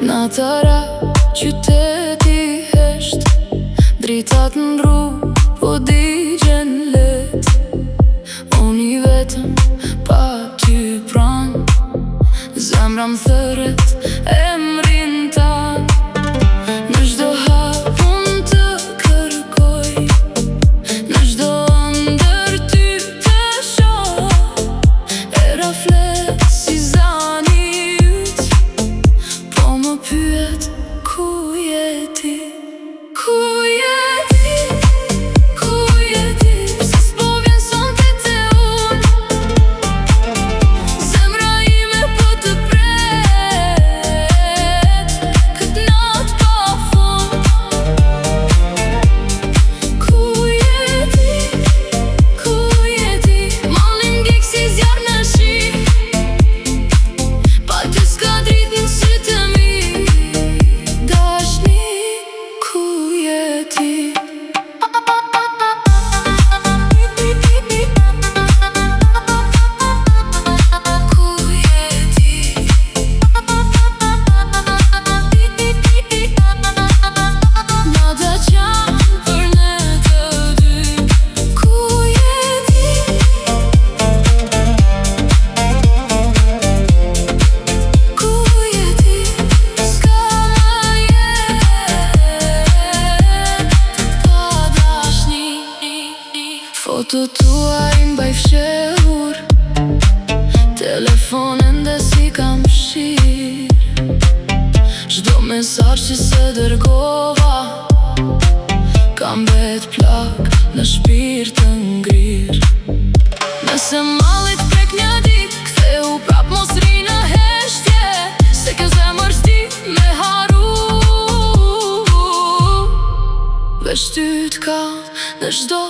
Natara, qyteti hesht, dritat në rrugë, po digjen let. Unë I vetëm, pa ty pran, zemra më thëret, emrin tan. Në çdo hap unë të kërkoj, në çdo ëndër ty të shoh. Era flet si zani yt, po më pyet ku je ti? Ku je ti? Ku je ti? Pse s'po vjen sonte te unë? Zemra ime po të pret, këtë natë pa fund. Ku je ti? Ku je ti? Mallin ngik si zjarr në shi, pa ty s'ka dritë në sytë e mi. Dashni, ku je ti? Nata qan për ne të dy. Ku je ti? Ku je ti? S'ka më jetë pa dashni. Fotot tuaj mbaj fshehur, telefon ende si kam shir. Çdo mesazh që se dërgova, kam bet plak në shpirt të ngrir. Nëse mallit prek një dit, ktheu prap mos ri në heshtje, se kjo zemër s'di me haru. Veç ty t'kam në çdo